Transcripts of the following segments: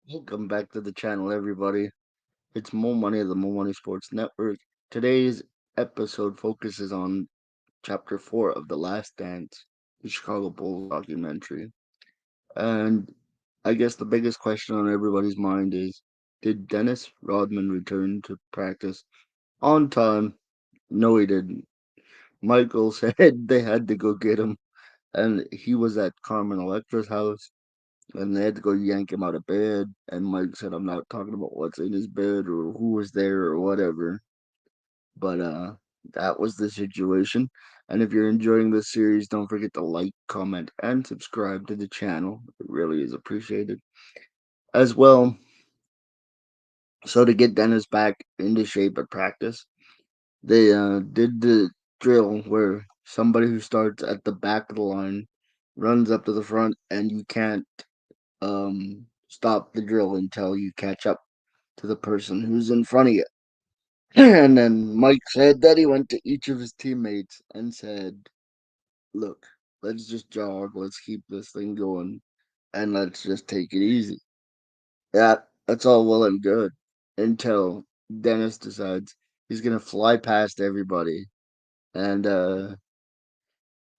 Welcome back to the channel, everybody. It's Mo Money of the Mo Money Sports Network. Today's episode focuses on Chapter 4 of The Last Dance, the Chicago Bulls documentary. And I guess the biggest question on everybody's mind is, did Dennis Rodman return to practice on time? No, he didn't. Michael said they had to go get him, and he was at Carmen Electra's house and they had to go yank him out of bed. And Mike said, "I'm not talking about what's in his bed or who was there or whatever." But that was the situation. And if you're enjoying this series, don't forget to like, comment, and subscribe to the channel. It really is appreciated. As well, so to get Dennis back into shape at practice, they did the drill where somebody who starts at the back of the line runs up to the front, and you can't stop the drill until you catch up to the person who's in front of you. And then Mike said that he went to each of his teammates and said, "Look, let's just jog, let's keep this thing going, and let's just take it easy." Yeah, that's all well and good until Dennis decides he's gonna fly past everybody and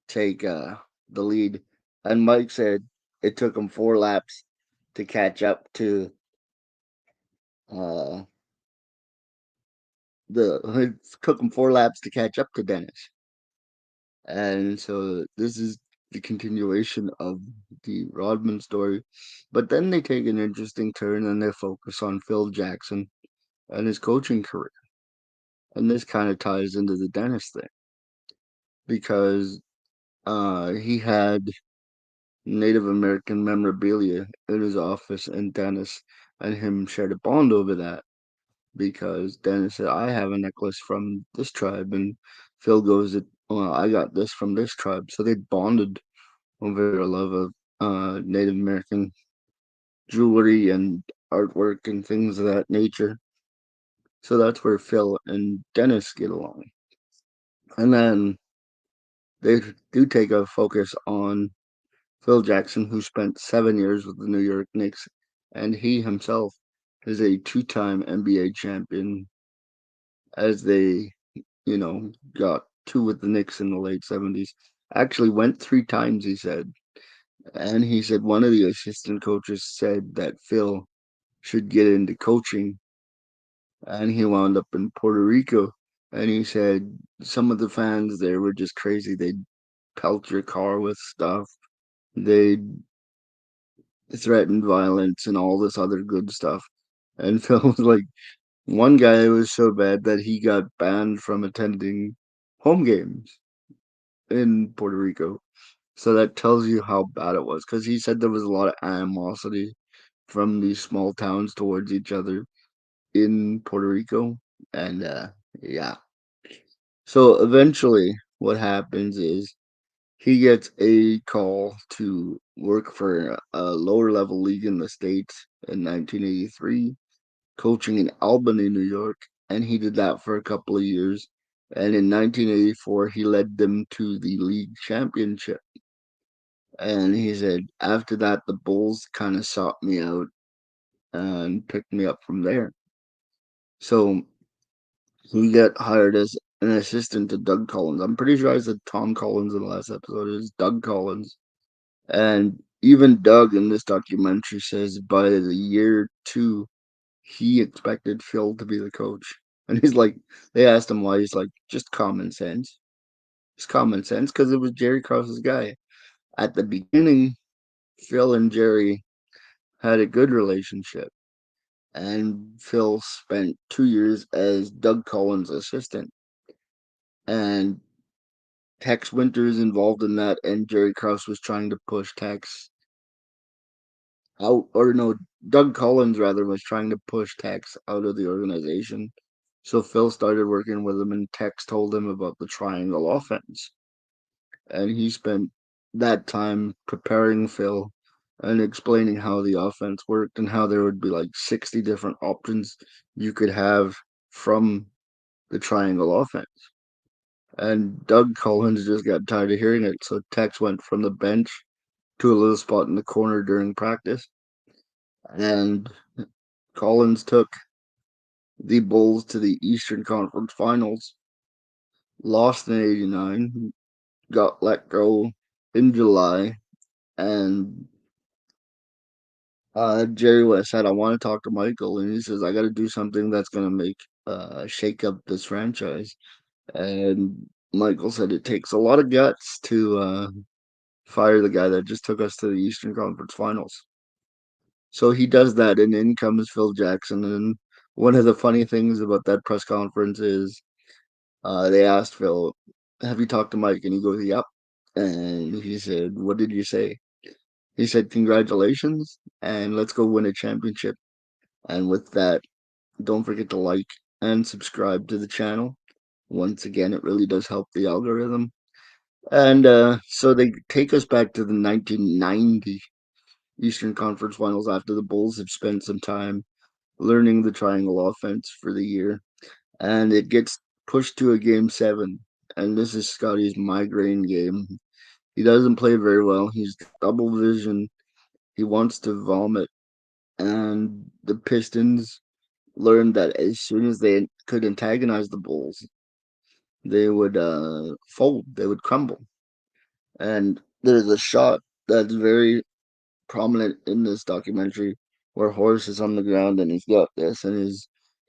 take the lead. And Mike said it took him 4 laps to catch up to uh it took him 4 laps to catch up to Dennis. And so this is the continuation of the Rodman story. But then they take an interesting turn and they focus on Phil Jackson and his coaching career. And this kind of ties into the Dennis thing because he had Native American memorabilia in his office, and Dennis and him shared a bond over that because Dennis said, "I have a necklace from this tribe," and Phil goes, "Well, I got this from this tribe." So they bonded over their love of Native American jewelry and artwork and things of that nature. So that's where Phil and Dennis get along. And then they do take a focus on Phil Jackson, who spent 7 years with the New York Knicks, and he himself is a two-time NBA champion, as they, got two with the Knicks in the late 70s. Actually, went 3 times, he said. And he said one of the assistant coaches said that Phil should get into coaching, and he wound up in Puerto Rico. And he said some of the fans there were just crazy. They'd pelt your car with stuff. They'd threaten violence and all this other good stuff. And Phil was like, one guy was so bad that he got banned from attending home games in Puerto Rico. So that tells you how bad it was, because he said there was a lot of animosity from these small towns towards each other in Puerto Rico. And yeah. So eventually, what happens is he gets a call to work for a lower level league in the States in 1983, coaching in Albany, New York. And he did that for a couple of years. And in 1984, he led them to the league championship. And he said, after that, the Bulls kind of sought me out and picked me up from there. So he got hired as an assistant to Doug Collins. I'm pretty sure I said Tom Collins in the last episode. It is Doug Collins. And even Doug in this documentary says by the year 2, he expected Phil to be the coach. And he's like, they asked him why. He's like, just common sense. Just common sense because it was Jerry Krause's guy. At the beginning, Phil and Jerry had a good relationship. And Phil spent 2 years as Doug Collins' assistant. And Tex Winters involved in that, and Jerry Krause was trying to push Tex out, or no, Doug Collins rather was trying to push Tex out of the organization. So Phil started working with him, and Tex told him about the triangle offense, and he spent that time preparing Phil and explaining how the offense worked and how there would be like 60 different options you could have from the triangle offense. And Doug Collins just got tired of hearing it, so Tex went from the bench to a little spot in the corner during practice. And Collins took the Bulls to the Eastern Conference Finals, lost in '89, got let go in July, and Jerry West said, "I want to talk to Michael," and he says, "I got to do something that's gonna make shake up this franchise." And Michael said, "It takes a lot of guts to fire the guy that just took us to the Eastern Conference Finals." So he does that, and in comes Phil Jackson. And one of the funny things about that press conference is they asked Phil, "Have you talked to Mike?" And he goes, "Yep." And he said, "What did you say?" He said, "Congratulations, and let's go win a championship." And with that, don't forget to like and subscribe to the channel. Once again, it really does help the algorithm. And so they take us back to the 1990 Eastern Conference Finals after the Bulls have spent some time learning the triangle offense for the year. And it gets pushed to a game 7. And this is Scotty's migraine game. He doesn't play very well. He's double vision. He wants to vomit. And the Pistons learned that as soon as they could antagonize the Bulls, they would fold, they would crumble. And there's a shot that's very prominent in this documentary where Horace is on the ground and he's got this and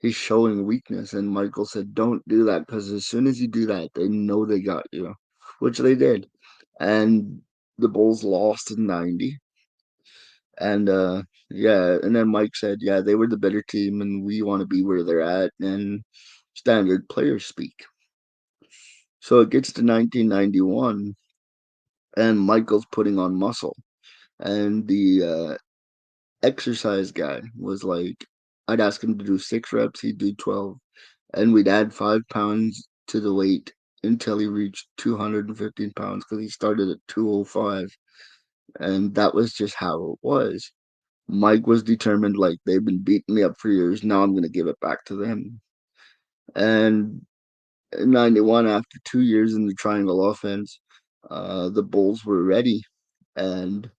he's showing weakness. And Michael said, "Don't do that because as soon as you do that, they know they got you," which they did. And the Bulls lost in '90. And yeah, and then Mike said, "Yeah, they were the better team, and we want to be where they're at." And standard players speak. So it gets to 1991, and Michael's putting on muscle, and the exercise guy was like, I'd ask him to do 6 reps, he'd do 12, and we'd add 5 pounds to the weight until he reached 215 pounds because he started at 205, and that was just how it was. Mike was determined, like, they've been beating me up for years. Now I'm going to give it back to them. And in '91, after 2 years in the triangle offense, the Bulls were ready. And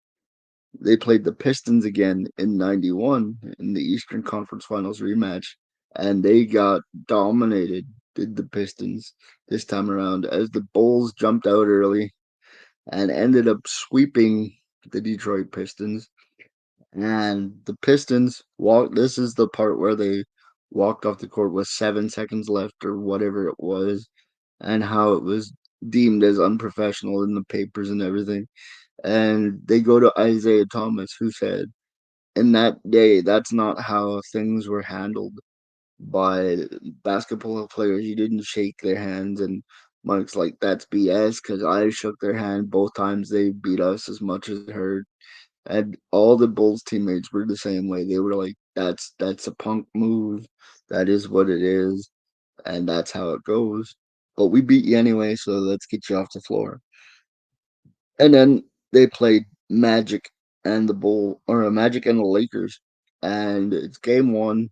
they played the Pistons again in '91 in the Eastern Conference Finals rematch. And they got dominated, did the Pistons this time around, as the Bulls jumped out early and ended up sweeping the Detroit Pistons. And the Pistons walked. This is the part where they walked off the court with 7 seconds left, or whatever it was, and how it was deemed as unprofessional in the papers and everything. And they go to Isaiah Thomas, who said, "In that day, that's not how things were handled by basketball players. You didn't shake their hands." And Mike's like, "That's BS, because I shook their hand both times they beat us as much as it hurt." And all the Bulls teammates were the same way. They were like, "That's a punk move. That is what it is, and that's how it goes. But we beat you anyway, so let's get you off the floor." And then they played Magic and the Bull, or Magic and the Lakers, and it's game 1.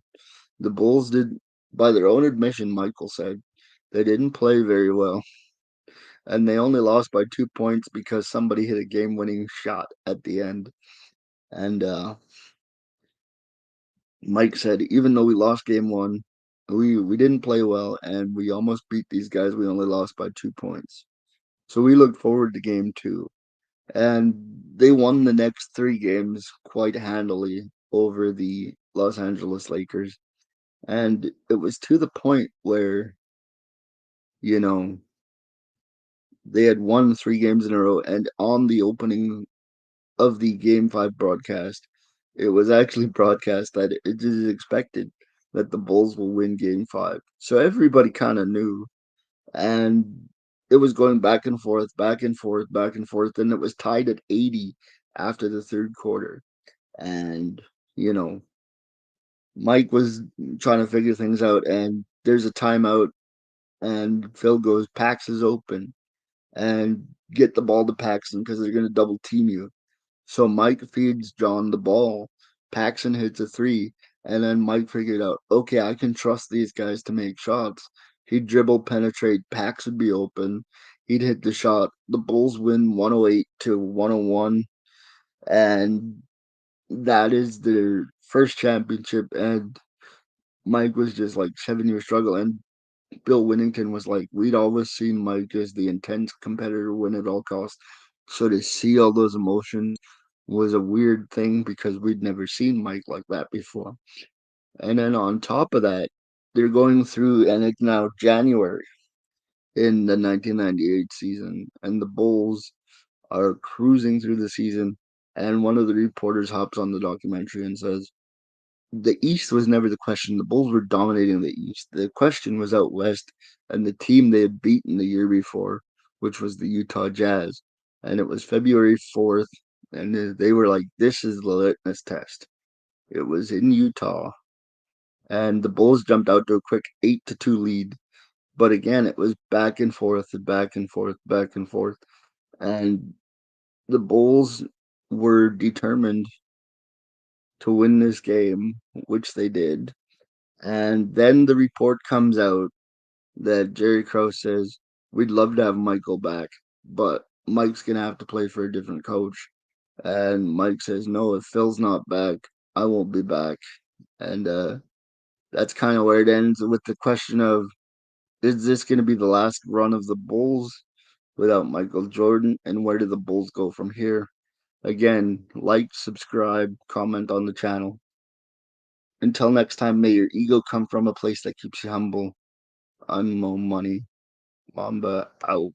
The Bulls did, by their own admission, Michael said, they didn't play very well, and they only lost by 2 points because somebody hit a game-winning shot at the end. And Mike said, even though we lost game 1, we didn't play well, and we almost beat these guys. We only lost by 2 points. So we look forward to game 2. And they won the next 3 games quite handily over the Los Angeles Lakers. And it was to the point where, you know, they had won 3 games in a row. And on the opening of the Game 5 broadcast, it was actually broadcast that it is expected that the Bulls will win Game 5. So everybody kind of knew. And it was going back and forth, back and forth, back and forth. And it was tied at 80 after the third quarter. And, you know, Mike was trying to figure things out. And there's a timeout. And Phil goes, "Pax is open, and get the ball to Paxton because they're going to double team you." So Mike feeds John the ball. Paxson hits a three, and then Mike figured out, okay, I can trust these guys to make shots. He'd dribble, penetrate, Pax would be open. He'd hit the shot. The Bulls win 108 to 101, and that is their first championship, and Mike was just like 7 year struggle, and Bill Winnington was like, we'd always seen Mike as the intense competitor, win at all costs. So to see all those emotions was a weird thing because we'd never seen Mike like that before. And then on top of that, they're going through, and it's now January in the 1998 season, and the Bulls are cruising through the season. And one of the reporters hops on the documentary and says, the East was never the question. The Bulls were dominating the East. The question was out West and the team they had beaten the year before, which was the Utah Jazz. And it was February 4th, and they were like, this is the litmus test. It was in Utah, and the Bulls jumped out to a quick 8-2 lead. But again, it was back and forth, back and forth, back and forth. And the Bulls were determined to win this game, which they did. And then the report comes out that Jerry Krause says, we'd love to have Michael back, but Mike's going to have to play for a different coach. And Mike says, no, if Phil's not back, I won't be back. And that's kind of where it ends with the question of, is this going to be the last run of the Bulls without Michael Jordan? And where do the Bulls go from here? Again, like, subscribe, comment on the channel. Until next time, may your ego come from a place that keeps you humble. I'm Mo Money. Mamba out.